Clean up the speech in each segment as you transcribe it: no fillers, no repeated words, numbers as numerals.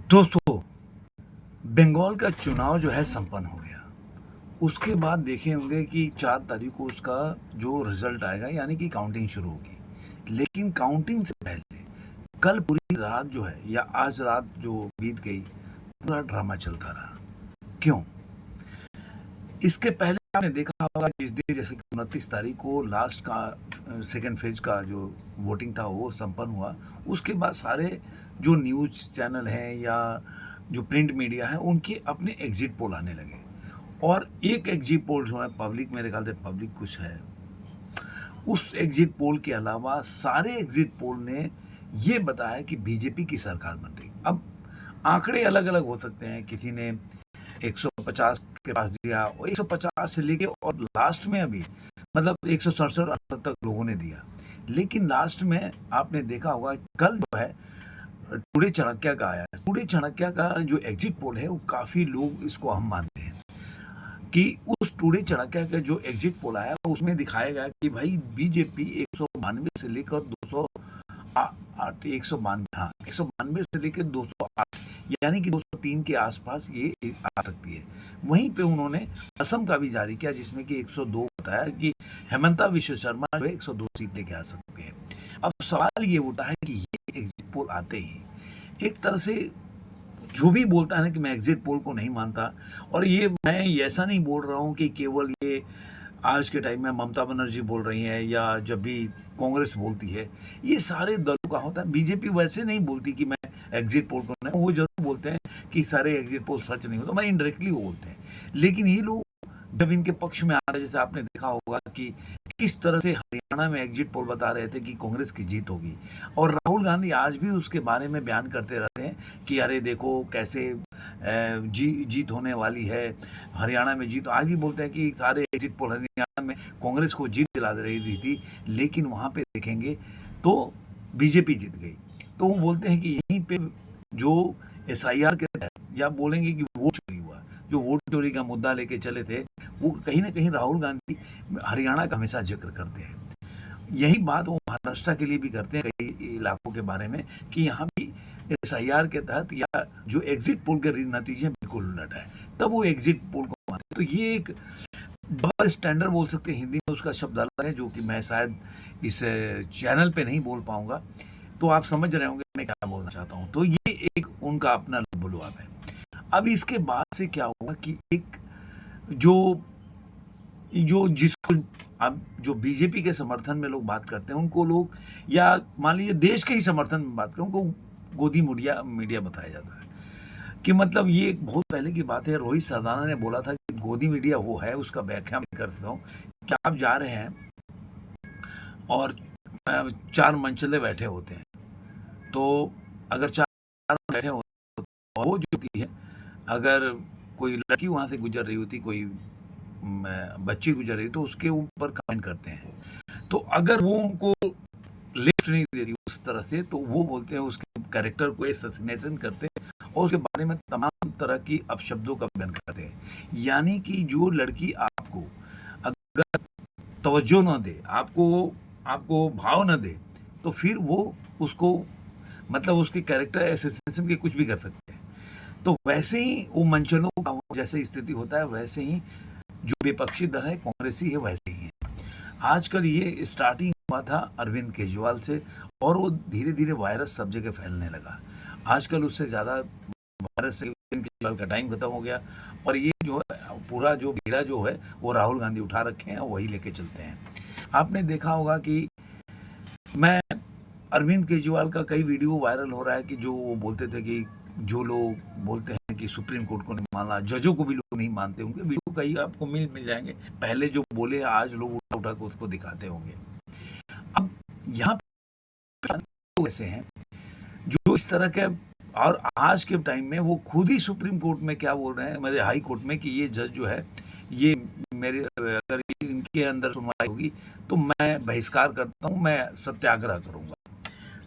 दोस्तों, बंगाल का चुनाव जो है संपन्न हो गया। उसके बाद देखे होंगे कि 4 तारीख को उसका जो रिज़ल्ट आएगा यानी कि काउंटिंग शुरू होगी। लेकिन काउंटिंग से पहले कल पूरी रात जो है या आज रात जो बीत गई, पूरा ड्रामा चलता रहा। क्यों? इसके पहले आपने देखा होगा जिस दिन जैसे कि 29 तारीख को लास्ट का सेकंड फेज का जो वोटिंग था वो संपन्न हुआ। उसके बाद सारे जो न्यूज़ चैनल हैं या जो प्रिंट मीडिया है उनके अपने एग्जिट पोल आने लगे। और एक एग्जिट पोल जो है पब्लिक, मेरे ख्याल से पब्लिक कुछ है, उस एग्जिट पोल के अलावा सारे एग्जिट पोल ने ये बताया कि बीजेपी की सरकार बन रही। अब आंकड़े अलग अलग हो सकते हैं, किसी ने 150 के पास दिया और 150 से लेके और लास्ट में अभी मतलब 167-68 तक लोगों ने दिया। लेकिन लास्ट में आपने देखा होगा कल जो है टुडे चाणक्य का आया है। टुडे चाणक्य का जो एग्जिट पोल है वो काफ़ी लोग इसको अहम मानते हैं कि उस टुडे चाणक्य का जो एग्जिट पोल आया उसमें दिखाया गया कि भाई बीजेपी 192 से लेकर 208 192 हाँ 192 से लेकर 208 यानी कि 203 के आसपास ये आ सकती है। वहीं पे उन्होंने असम का भी जारी किया जिसमें कि 102 बताया कि हेमंता विश्व शर्मा जो है 102 सीट लेके आ सकते हैं। अब सवाल ये उठा है कि ये एग्जिट पोल आते ही एक तरह से जो भी बोलता है ना कि मैं एग्जिट पोल को नहीं मानता, और ये मैं ऐसा नहीं बोल रहा हूँ कि केवल ये आज के टाइम में ममता बनर्जी बोल रही हैं या जब भी कांग्रेस बोलती है, ये सारे दलों का होता है। बीजेपी वैसे नहीं बोलती कि मैं एग्जिट पोल को नहीं, वो जरूर बोलते हैं कि सारे एग्जिट पोल सच नहीं होता, मैं इनडायरेक्टली वो बोलते हैं। लेकिन ये लोग जब इनके पक्ष में आ रहे, जैसे आपने देखा होगा कि किस तरह से हरियाणा में एग्जिट पोल बता रहे थे कि कांग्रेस की जीत होगी, और राहुल गांधी आज भी उसके बारे में बयान करते रहते हैं कि अरे देखो कैसे जीत होने वाली है, हरियाणा में जीत। आज भी बोलते हैं कि सारे एग्जिट पोल हरियाणा में कांग्रेस को जीत दिला रही थी, लेकिन वहाँ पे देखेंगे तो बीजेपी जीत गई। तो वो बोलते हैं कि यहीं पे जो एसआईआर के तहत या बोलेंगे कि वोट चोरी हुआ, जो वोट चोरी का मुद्दा लेके चले थे, वो कहीं ना कहीं राहुल गांधी हरियाणा का हमेशा जिक्र करते हैं। यही बात वो महाराष्ट्र के लिए भी करते हैं कई इलाकों के बारे में कि यहाँ भी एसआईआर के तहत या जो एग्जिट पोल के नतीजे बिल्कुल उलट है, तब वो एग्जिट पोल को मानते। तो ये एक डबल स्टैंडर्ड बोल सकते हैं, हिंदी में उसका शब्द अलग है जो कि मैं शायद इस चैनल पे नहीं बोल पाऊंगा। तो आप समझ रहे होंगे मैं क्या बोलना चाहता हूँ। तो ये एक उनका अपना लबुलवाब है। अब इसके बाद से क्या हुआ कि एक जो जो जिसको अब जो बीजेपी के समर्थन में लोग बात करते हैं उनको लोग, या मान लीजिए देश के ही समर्थन में बात करें, उनको गोदी मीडिया मीडिया बताया जाता है कि मतलब ये एक बहुत पहले की बात है। रोहित सरदाना ने बोला था कि गोदी मीडिया वो है, उसका व्याख्या मैं कर सकता हूँ कि आप जा रहे हैं और 4 मंजिले बैठे होते हैं, तो अगर 4 बैठे होते हैं वो जो होती है, अगर कोई लड़की वहाँ से गुजर रही होती, कोई बच्ची गुजर रही, तो उसके ऊपर कमेंट करते हैं। तो अगर वो उनको लिफ्ट नहीं दे रही उस तरह से, तो वो बोलते हैं उसके कैरेक्टर को एसोसिनेशन करते हैं और उसके बारे में तमाम तरह की अपशब्दों का बयान करते हैं। यानी कि जो लड़की आपको अगर तवज्जो न दे, आपको आपको भाव न दे, तो फिर वो उसको मतलब उसके कैरेक्टर एसोसिनेशन के कुछ भी कर सकते हैं। तो वैसे ही वो मंचनों का जैसे स्थिति होता है, वैसे ही जो विपक्षी दल है कांग्रेसी है वैसे ही है। आजकल ये स्टार्टिंग हुआ था अरविंद केजरीवाल से, और वो धीरे धीरे वायरस सब जगह फैलने लगा। आजकल उससे ज़्यादा वायरस से अरविंद केजरीवाल का टाइम खत्म हो गया, और ये जो है पूरा जो बीड़ा जो है वो राहुल गांधी उठा रखे हैं और वही लेके चलते हैं। आपने देखा होगा कि मैं अरविंद केजरीवाल का कई वीडियो वायरल हो रहा है कि जो वो बोलते थे कि जो लोग बोलते हैं कि सुप्रीम कोर्ट को नहीं मानना, जजों को भी लोग नहीं मानते, उनके वीडियो कई आपको मिल जाएंगे। पहले जो बोले आज लोग उठा उठा के उसको दिखाते होंगे। अब यहाँ पे लोग ऐसे हैं जो इस तरह के, और आज के टाइम में वो खुद ही सुप्रीम कोर्ट में क्या बोल रहे हैं, मेरे हाई कोर्ट में, कि ये जज जो है ये मेरे अगर इनके अंदर सुनवाई होगी तो मैं बहिष्कार करता हूँ, मैं सत्याग्रह करूँगा।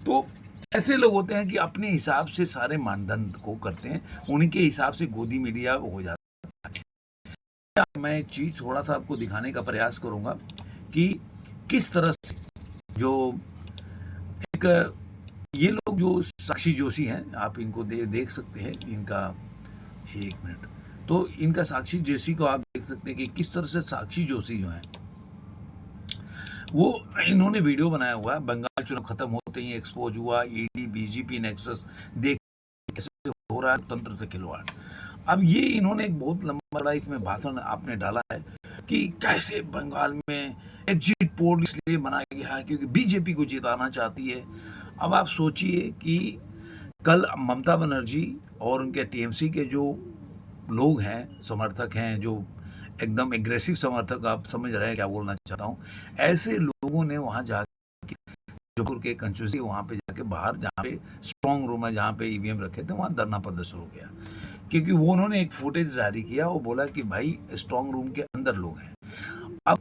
तो ऐसे लोग होते हैं कि अपने हिसाब से सारे मानदंड को करते हैं, उन्हीं के हिसाब से गोदी मीडिया हो जाता है। मैं एक चीज़ थोड़ा सा आपको दिखाने का प्रयास करूंगा कि किस तरह से जो एक ये लोग जो साक्षी जोशी हैं, आप इनको देख सकते हैं इनका, 1 मिनट। तो इनका साक्षी जोशी को आप देख सकते हैं कि किस तरह से साक्षी जोशी जो हैं, वो इन्होंने वीडियो बनाया हुआ है, बंगाल चुनाव खत्म होते ही एक्सपोज हुआ, ईडी बीजेपी नेक्सस देख कैसे हो रहा है तंत्र से खिलवाड़। अब ये इन्होंने एक बहुत लंबा बड़ा इसमें भाषण आपने डाला है कि कैसे बंगाल में एग्जिट पोल इसलिए बनाया गया है क्योंकि बीजेपी को जिताना चाहती है। अब आप सोचिए कि कल ममता बनर्जी और उनके टीएमसी के जो लोग हैं, समर्थक हैं, जो एकदम एग्रेसिव समर्थक, आप समझ रहे हैं क्या बोलना चाहता हूँ, ऐसे लोगों ने वहाँ जाके जयपुर के कंस्टिट्यूंसी वहाँ पे जाके बाहर जहाँ पे स्ट्रांग रूम है, जहाँ पे ईवीएम रखे थे, वहाँ धरना प्रदर्शन हो गया क्योंकि वो उन्होंने एक फुटेज जारी किया। वो बोला कि भाई स्ट्रांग रूम के अंदर लोग हैं। अब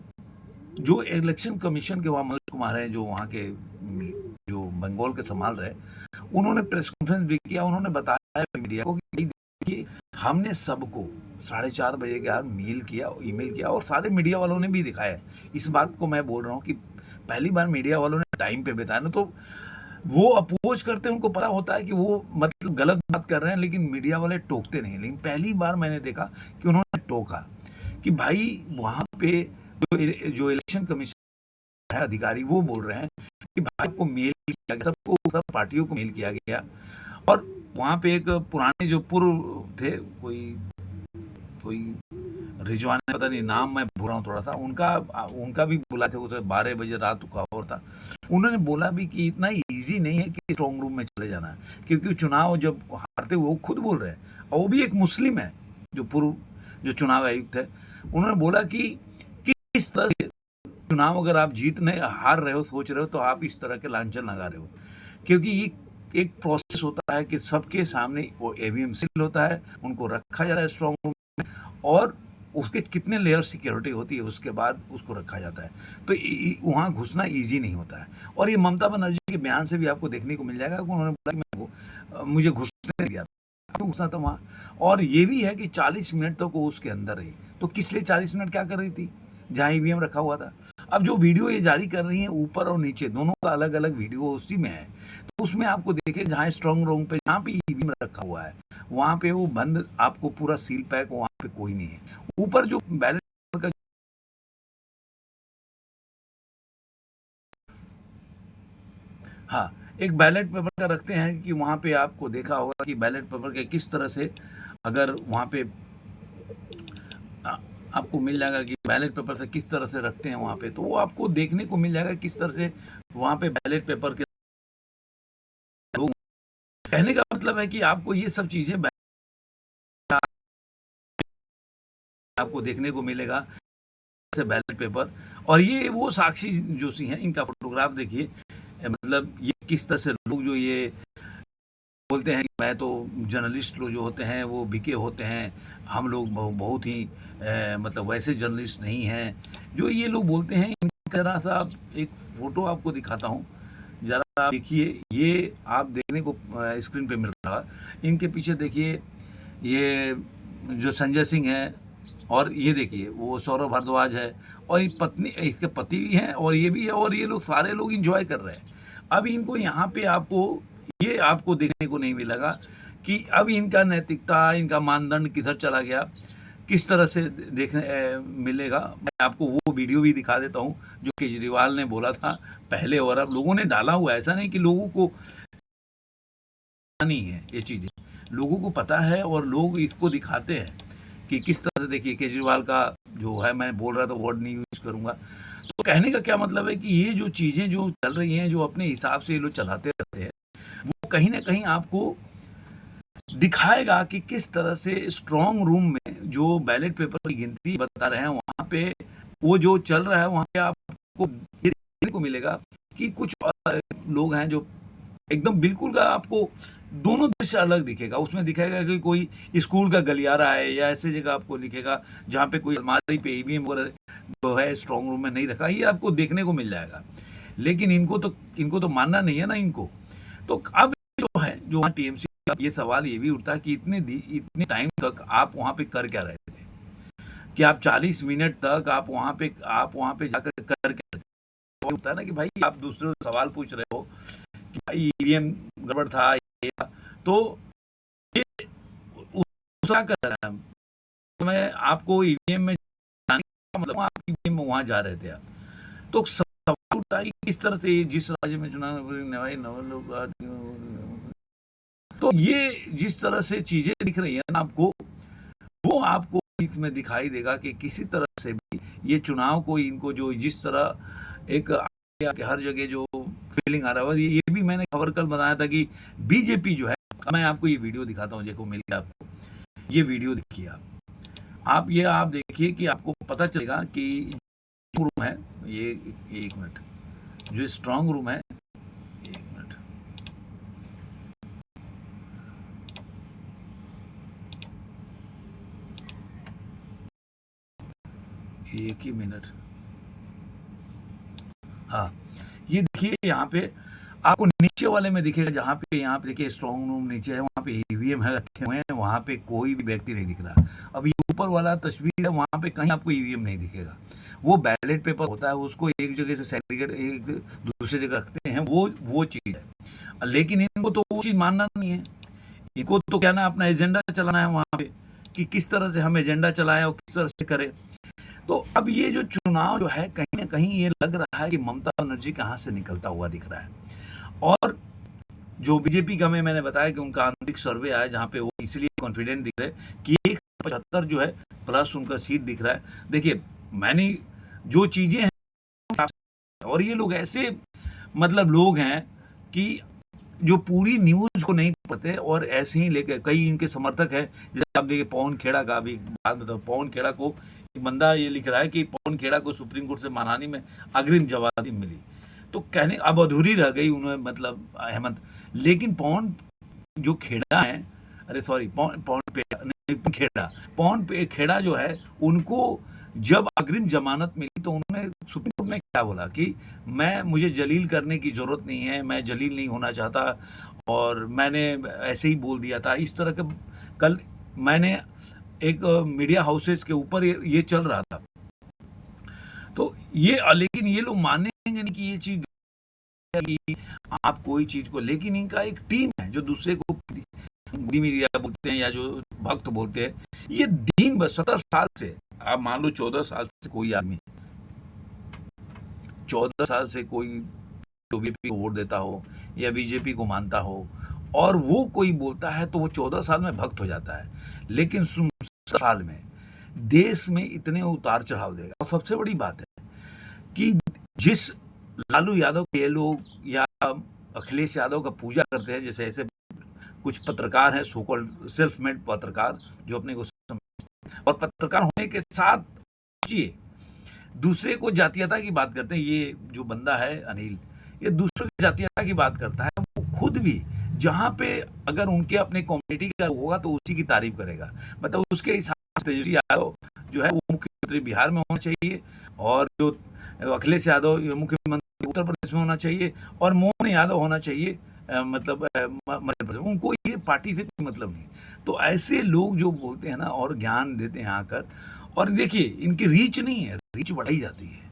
जो इलेक्शन कमीशन के वहाँ मनोज कुमार हैं, जो वहाँ के जो बंगाल के संभाल रहे, उन्होंने प्रेस कॉन्फ्रेंस भी किया। उन्होंने बताया मीडिया को कि देखिए हमने सबको 4:30 बजे के बाद मेल किया, ईमेल किया और सारे मीडिया वालों ने भी दिखाया। इस बात को मैं बोल रहा हूँ कि पहली बार मीडिया वालों ने टाइम पे बताया ना, तो वो अपोज करते हैं, उनको पता होता है कि वो मतलब गलत बात कर रहे हैं, लेकिन मीडिया वाले टोकते नहीं। लेकिन पहली बार मैंने देखा कि उन्होंने टोका कि भाई वहाँ पे जो इलेक्शन कमीशन है अधिकारी, वो बोल रहे हैं कि भाई आपको मेल किया गया, सबको सब पार्टियों को मेल किया गया। और वहाँ पे एक पुराने जो पूर्व थे, कोई कोई रिजवान, पता नहीं नाम मैं भूल रहा हूँ थोड़ा सा, उनका भी बोला था, उसे 12 बजे रात का और था। उन्होंने बोला भी कि इतना ईजी नहीं है कि स्ट्रॉन्ग रूम में चले जाना, क्योंकि चुनाव जब हारते वो खुद बोल रहे हैं, और वो भी एक मुस्लिम है जो पूर्व जो चुनाव आयुक्त है। उन्होंने बोला कि किस तरह से चुनाव अगर आप जीतने हार रहे हो, सोच रहे हो, तो आप इस तरह के लांछन लगा रहे हो, क्योंकि ये एक प्रोसेस होता है कि सबके सामने वो ईवीएम सील होता है, उनको रखा जाता है स्ट्रॉन्ग रूम में, और उसके कितने लेयर सिक्योरिटी होती है, उसके बाद उसको रखा जाता है। तो वहाँ घुसना ईजी नहीं होता है। और ये ममता बनर्जी के बयान से भी आपको देखने को मिल जाएगा कि उन्होंने बोला कि मुझे घुसने नहीं दिया, घुसना था वहाँ। और ये भी है कि 40 मिनट तक वो उसके अंदर रही, तो किस लिए 40 मिनट क्या कर रही थी जहाँ ईवीएम रखा हुआ था। अब जो वीडियो ये जारी कर रही है, ऊपर और नीचे दोनों का अलग अलग वीडियो उसी में है, तो उसमें आपको देखे जहाँ स्ट्रॉन्ग रूम पे जहाँ पे ईवीएम रखा हुआ है, वहाँ पे वो बंद, आपको पूरा सील पैक, वहाँ पे कोई नहीं है। ऊपर जो बैलेट का, हाँ, एक बैलेट पेपर का रखते हैं कि वहाँ पे आपको देखा होगा कि बैलेट पेपर के किस तरह से, अगर वहाँ पे आपको मिल जाएगा कि बैलेट पेपर से किस तरह से रखते हैं वहाँ पे, तो वो आपको देखने को मिल जाएगा किस तरह से वहाँ पे बैलेट पेपर के लोग। कहने का मतलब है कि आपको ये सब चीज़ें आपको देखने को मिलेगा, से बैलेट पेपर। और ये वो साक्षी जोशी हैं, इनका फोटोग्राफ देखिए, मतलब ये किस तरह से लोग जो ये बोलते हैं कि मैं तो, जर्नलिस्ट लोग जो होते हैं वो बिके होते हैं, हम लोग बहुत ही मतलब वैसे जर्नलिस्ट नहीं हैं, जो ये लोग बोलते हैं। इनका जरा सा एक फ़ोटो आपको दिखाता हूँ, ज़रा आप देखिए, ये आप देखने को स्क्रीन पे मिल रहा है। इनके पीछे देखिए, ये जो संजय सिंह है, और ये देखिए वो सौरभ भारद्वाज है, और ये पत्नी, इसके पति भी हैं, और ये भी है, और ये लोग सारे लोग इंजॉय कर रहे हैं। अब इनको यहाँ पे आपको ये आपको देखने को नहीं मिलेगा कि अब इनका नैतिकता, इनका मानदंड किधर चला गया, किस तरह से देखने मिलेगा। मैं आपको वो वीडियो भी दिखा देता हूँ जो केजरीवाल ने बोला था पहले, और अब लोगों ने डाला हुआ है। ऐसा नहीं कि लोगों को नहीं है, ये चीज़ें लोगों को पता है और लोग इसको दिखाते हैं कि किस तरह से। देखिए केजरीवाल का जो है, मैं बोल रहा था वर्ड नहीं यूज़ करूँगा, तो कहने का क्या मतलब है कि ये जो चीज़ें जो चल रही हैं, जो अपने हिसाब से ये लोग चलाते रहते हैं, वो कहीं ना कहीं आपको दिखाएगा कि किस तरह से स्ट्रांग रूम में जो बैलेट पेपर की गिनती बता रहे हैं, वहाँ पे वो जो चल रहा है, वहाँ पे आपको ये देखने को मिलेगा कि कुछ लोग हैं जो एकदम बिल्कुल का आपको दोनों दृश्य अलग दिखेगा। उसमें दिखेगा कि कोई स्कूल का गलियारा है, या ऐसे जगह आपको दिखेगा जहाँ पे कोई अलमारी पे ईवीएम वगैरह जो है स्ट्रांग रूम में नहीं रखा, ये आपको देखने को मिल जाएगा। लेकिन इनको तो मानना नहीं है ना इनको। तो अब जो है, जो वहाँ टीएमसी, ये सवाल ये भी उठता है कि इतने टाइम तक आप वहाँ पे कर क्या रहे थे, कि आप 40 मिनट तक आप वहाँ पे जाकर कर क्या रहे थे। होता है ना कि भाई आप दूसरों से सवाल पूछ रहे हो कि भाई ईवीएम गड़बड़ था, ये था। तो ये क्या कर रहा है, तो मैं आपको ईवीएम में जाने का मतलब आप ईवीएम में वहाँ जा रहे थे आप। तो सवाल उठता है कि किस तरह से जिस राज्य में चुनाव नवाई नव लोग, तो ये जिस तरह से चीज़ें दिख रही है ना आपको, वो आपको इसमें दिखाई देगा कि किसी तरह से भी ये चुनाव को इनको जो जिस तरह एक कि हर जगह जो फीलिंग आ रहा है, ये भी मैंने खबर कल बताया था कि बीजेपी जो है, मैं आपको ये वीडियो दिखाता हूँ, देखो मिल गया आपको, ये वीडियो देखिए आप ये आप देखिए कि आपको पता चलेगा कि रूम है ये, एक मिनट, जो स्ट्रांग रूम है, एक मिनट, एक ही मिनट, हाँ, ये देखिए यहाँ पे आपको नीचे वाले में दिखेगा, जहाँ पे यहाँ पे देखिए स्ट्रांग रूम नीचे है, वहाँ पे ईवीएम है रखे हुए हैं, वहाँ पे कोई भी व्यक्ति नहीं दिख रहा। अब ये ऊपर वाला तस्वीर है, वहाँ पे कहीं आपको ईवीएम नहीं दिखेगा। वो बैलेट पेपर होता है, उसको एक जगह से सेग्रीगेट एक दूसरी जगह रखते हैं, वो चीज़ है। लेकिन इनको तो वो चीज़ मानना नहीं है, इनको तो क्या ना अपना एजेंडा चलाना है वहाँ पे, कि किस तरह से हम एजेंडा चलाएं और किस तरह से करें। तो अब ये जो चुनाव जो है, कहीं ना कहीं ये लग रहा है कि ममता बनर्जी कहाँ से निकलता हुआ दिख रहा है। और जो बीजेपी का मैंने बताया कि उनका आंतरिक सर्वे आया, जहाँ पे वो इसलिए कॉन्फिडेंट दिख रहे कि 175 जो है प्लस उनका सीट दिख रहा है। देखिए मैंने जो चीजें हैं, और ये लोग ऐसे मतलब लोग हैं कि जो पूरी न्यूज को नहीं पढ़ते और ऐसे ही लेके, कई इनके समर्थक हैं, जैसे आप देखिए पवन खेड़ा का भी बात बताओ, पवन खेड़ा को एक बंदा ये लिख रहा है कि पवन खेड़ा को सुप्रीम कोर्ट से मानहानि में अग्रिम जवाबी मिली, तो कहने अब अधूरी रह गई उन्हें, मतलब हेमंत। लेकिन पवन जो खेड़ा है, अरे सॉरी, पवन पवन पेड़ा नहीं, खेड़ा, खेड़ा जो है, उनको जब अग्रिम जमानत मिली तो उन्होंने सुप्रीम कोर्ट ने क्या बोला कि मुझे जलील करने की जरूरत नहीं है, मैं जलील नहीं होना चाहता, और मैंने ऐसे ही बोल दिया था, इस तरह का। कल मैंने एक मीडिया हाउसेस के ऊपर ये चल रहा था, तो ये लेकिन ये लोग मानेंगे नहीं कि ये चीज कि आप कोई चीज को, लेकिन इनका एक टीम है जो दूसरे को गोदी मीडिया बोलते हैं या जो भक्त बोलते हैं, ये दिन भर 17 साल से, आप मान लो 14 साल से कोई आदमी, 14 साल से कोई बीजेपी को वोट देता हो या बीजेपी को मानता हो, और वो कोई बोलता है तो वो 14 साल में भक्त हो जाता है, लेकिन 17 साल में देश में इतने उतार चढ़ाव देगा। और सबसे बड़ी बात है कि जिस लालू यादव के लोग या अखिलेश यादव का पूजा करते हैं, जैसे ऐसे कुछ पत्रकार हैं, सो कॉल्ड सेल्फ मेड पत्रकार, जो अपने को और पत्रकार होने के साथ दूसरे को जातीयता की बात करते हैं। ये जो बंदा है अनिल, ये दूसरे की जातीयता की बात करता है, वो खुद भी जहाँ पे अगर उनके अपने कम्युनिटी का होगा तो उसी की तारीफ करेगा। मतलब उसके हिसाब से तेजस्वी यादव जो है वो मुख्यमंत्री बिहार में होना चाहिए, और जो अखिलेश यादव मुख्यमंत्री उत्तर प्रदेश में होना चाहिए, और मोहन यादव होना चाहिए मतलब मध्य प्रदेश। उनको ये पार्टी से कोई मतलब नहीं। तो ऐसे लोग जो बोलते हैं ना और ज्ञान देते हैं आकर, और देखिए इनकी रीच नहीं है, रीच बढ़ाई जाती है।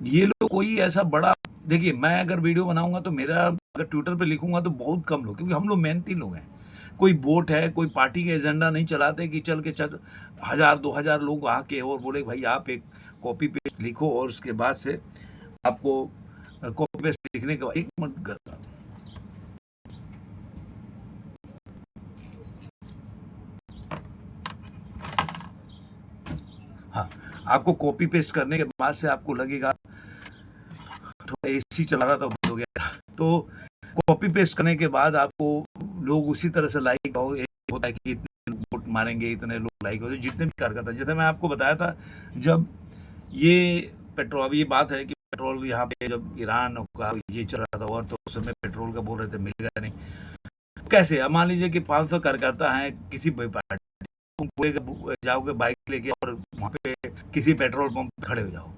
ये लोग कोई ऐसा बड़ा, देखिए मैं अगर वीडियो बनाऊंगा तो मेरा अगर ट्विटर पे लिखूंगा तो बहुत कम लोग, क्योंकि हम लोग मेहनती लोग हैं, कोई वोट है, कोई पार्टी का एजेंडा नहीं चलाते कि चल के 1000-2000 लोग आके और बोले भाई आप एक कॉपी पेस्ट लिखो, और उसके बाद से आपको कॉपी पेस्ट लिखने के बाद, एक मिनट करता हूं। हाँ, आपको कॉपी पेस्ट करने के बाद से आपको लगेगा, थोड़ा एसी चला रहा था बंद हो गया, तो कॉपी पेस्ट करने के बाद आपको लोग उसी तरह से लाइक होता है कि इतने वोट मारेंगे, इतने लोग लाइक होते, जितने भी कार्यकर्ता, जैसे मैं आपको बताया था जब ये पेट्रोल, अब ये बात है कि पेट्रोल यहाँ पे जब ईरान का ये चल रहा था, और तो उस समय पेट्रोल का बोल रहे थे, मिलेगा नहीं, कैसे? अब मान लीजिए कि 500 कार्यकर्ता हैं किसी भी पार्टी, तुम जाओगे बाइक लेके और वहाँ पे किसी पेट्रोल पंप पे खड़े हो जाओ,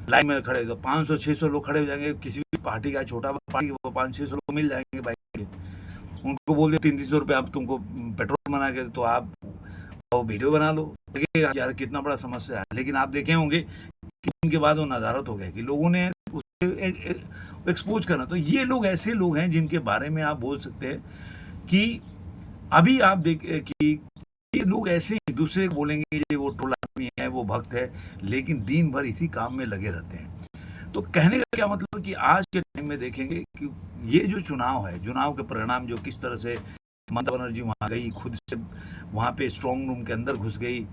लाइन में खड़े हो, 500-600 लोग खड़े हो जाएंगे, किसी भी पार्टी का, छोटा पार्टी, 500-600 लोग मिल जाएंगे बाइक के। उनको बोल दिया 300 रुपये आप तुमको पेट्रोल बना के, तो आप वीडियो बना लो, यार कितना बड़ा समस्या है। लेकिन आप देखे होंगे कि उनके बाद वो नज़ारत हो गया कि लोगों ने एक्सपोज करना। तो ये लोग ऐसे लोग हैं जिनके बारे में आप बोल सकते हैं कि अभी आप देखें कि ये लोग ऐसे हैं, दूसरे को बोलेंगे ये वो टोला आदमी है, वो भक्त है, लेकिन दिन भर इसी काम में लगे रहते हैं। तो कहने का क्या मतलब है कि आज के टाइम में देखेंगे कि ये जो चुनाव है, चुनाव के परिणाम जो किस तरह से ममता बनर्जी वहाँ गई, खुद से वहाँ पे स्ट्रॉन्ग रूम के अंदर घुस गई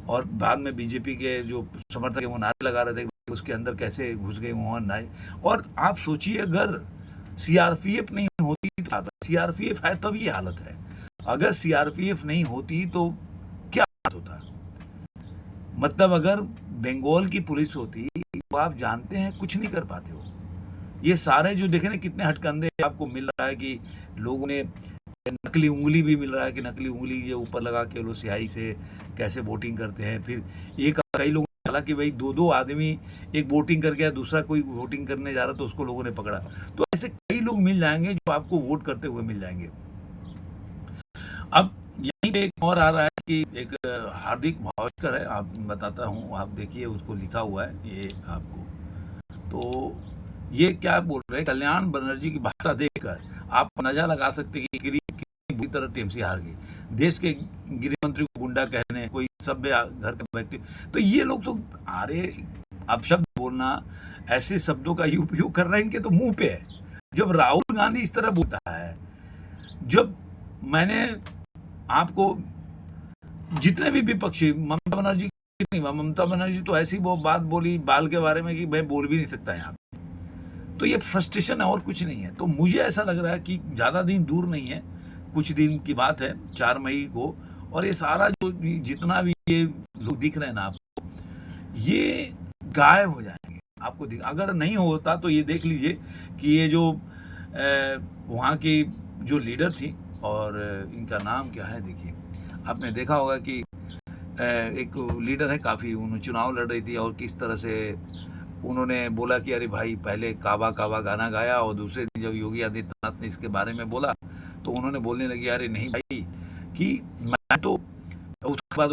और बाद में बीजेपी के जो समर्थक है वो नारे लगा रहे थे कि उसके अंदर कैसे घुस गई मोहन नाय। और आप सोचिए अगर सीआरपीएफ नहीं होती तो क्या था? सीआरपीएफ है तब ये हालत है। अगर सीआरपीएफ नहीं होती तो क्या हालत होता? मतलब अगर बंगाल की पुलिस होती तो आप जानते हैं कुछ नहीं कर पाते हो। ये सारे जो देखे ना कितने हटकंडे आपको मिल रहा है कि लोगों ने नकली उंगली भी मिल रहा है कि नकली उंगली ये ऊपर लगा के लोग स्याही से कैसे वोटिंग करते हैं। फिर एक कई लोगों ने डाला कि भाई दो आदमी, एक वोटिंग कर गया, दूसरा कोई वोटिंग करने जा रहा तो उसको लोगों ने पकड़ा। तो ऐसे कई लोग मिल जाएंगे जो आपको वोट करते हुए मिल जाएंगे। अब यहीं पे एक और आ रहा है कि एक हार्दिक भावस्कर है, आप बताता हूँ, आप देखिए उसको लिखा हुआ है ये आपको। तो ये क्या बोल रहे हैं, कल्याण बनर्जी की भाषा देखकर आप अंदाजा लगा सकते हैं कि कितनी बुरी तरह टीएमसी हार गई। देश के गृह मंत्री को गुंडा कहने, कोई सभ्य घर का व्यक्ति, तो ये लोग तो अरे अब शब्द बोलना, ऐसे शब्दों का उपयोग कर रहे हैं, इनके तो मुंह पे है। जब राहुल गांधी इस तरह बोलता है, जब मैंने आपको जितने भी विपक्षी, ममता बनर्जी नहीं, ममता बनर्जी तो ऐसी वो बात बोली बाल के बारे में कि मैं बोल भी नहीं सकता यहाँ पे। तो ये फ्रस्ट्रेशन है और कुछ नहीं है। तो मुझे ऐसा लग रहा है कि ज़्यादा दिन दूर नहीं है, कुछ दिन की बात है, 4 मई को, और ये सारा जो जितना भी ये लोग दिख रहे हैं ना आपको, ये गायब हो जाएंगे। आपको अगर नहीं होता तो ये देख लीजिए कि ये जो वहाँ की जो लीडर थी, और इनका नाम क्या है, देखिए आपने देखा होगा कि एक लीडर है, काफ़ी उन्होंने चुनाव लड़ रही थी और किस तरह से उन्होंने बोला कि अरे भाई पहले काबा काबा गाना गाया, और दूसरे दिन जब योगी आदित्यनाथ ने इसके बारे में बोला तो उन्होंने बोलने लगी अरे नहीं भाई कि मैं तो, उसके बाद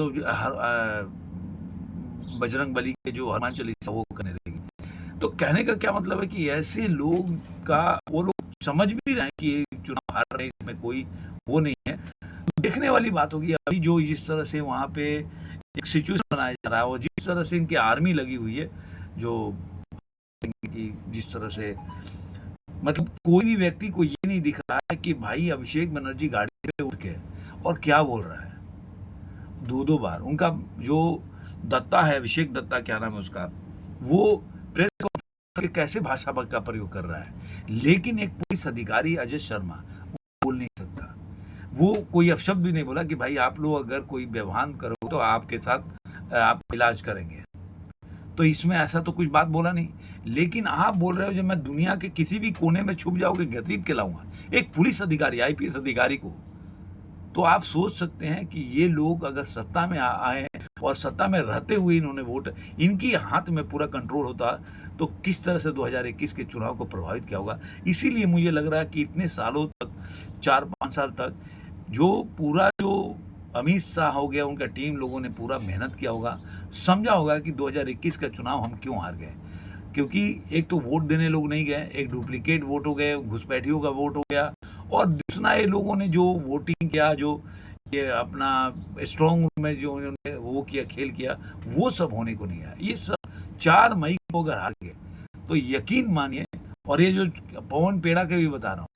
बजरंग बली के जो हनुमान चालीसा वो करने लगी। तो कहने का क्या मतलब है कि ऐसे लोग का वो लोग समझ भी रहे हैं कि ये चुनाव हार रहे हैं, इसमें कोई वो नहीं है। तो देखने वाली बात होगी अभी जो जिस तरह से वहाँ पे एक सिचुएशन बनाया जा रहा है और जिस तरह से इनकी आर्मी लगी हुई है, जो कि जिस तरह से मतलब कोई भी व्यक्ति को ये नहीं दिख रहा है कि भाई अभिषेक बनर्जी गाड़ी पे उठ के और क्या बोल रहा है। 2-2 बार उनका जो दत्ता है, अभिषेक दत्ता क्या नाम है उसका, वो प्रेस कॉन्फ्रेंस में कैसे भाषा का प्रयोग कर रहा है, लेकिन एक पुलिस अधिकारी अजय शर्मा वो बोल नहीं सकता। वो कोई अपशब्द भी नहीं बोला कि भाई आप लोग अगर कोई व्यवहार करो तो आपके साथ आप इलाज करेंगे। तो इसमें ऐसा तो कुछ बात बोला नहीं, लेकिन आप बोल रहे हो जब मैं दुनिया के किसी भी कोने में छुप जाओगे घसीट के लाऊंगा एक पुलिस अधिकारी, आईपीएस अधिकारी को। तो आप सोच सकते हैं कि ये लोग अगर सत्ता में आए और सत्ता में रहते हुए इन्होंने वोट, इनकी हाथ में पूरा कंट्रोल होता तो किस तरह से 2021 के चुनाव को प्रभावित किया होगा। इसीलिए मुझे लग रहा है कि इतने सालों तक, 4-5 साल तक, जो पूरा जो अमित शाह हो गया, उनका टीम लोगों ने पूरा मेहनत किया होगा, समझा होगा कि 2021 का चुनाव हम क्यों हार गए। क्योंकि एक तो वोट देने लोग नहीं गए, एक डुप्लीकेट वोट हो गए, घुसपैठियों का वोट हो गया, और दूसरा ये लोगों ने जो वोटिंग किया, जो ये अपना स्ट्रॉन्ग रूम में जो उन्होंने वो किया, खेल किया, वो सब होने को नहीं आया। ये सब 4 मई को अगर हार गए तो यकीन मानिए, और ये जो पवन पेड़ा के भी बता रहा हूँ,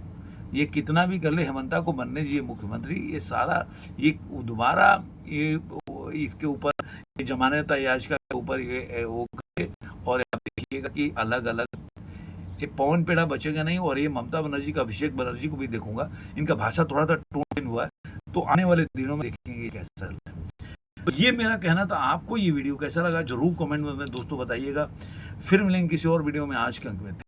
ये कितना भी कर ले, हेमंता को बनने दीजिए मुख्यमंत्री, ये सारा ये दोबारा ये इसके ऊपर ये जमानत याचिका के ऊपर ये वो करे, और आप देखिएगा कि अलग अलग ये पवन पेड़ा बचेगा नहीं। और ये ममता बनर्जी का, अभिषेक बनर्जी को भी देखूंगा, इनका भाषा थोड़ा सा टोन हुआ है, तो आने वाले दिनों में देखेंगे कैसा है। तो ये मेरा कहना था। आपको ये वीडियो कैसा लगा जरूर कमेंट में दोस्तों बताइएगा। फिर मिलेंगे किसी और वीडियो में। आज के अंक में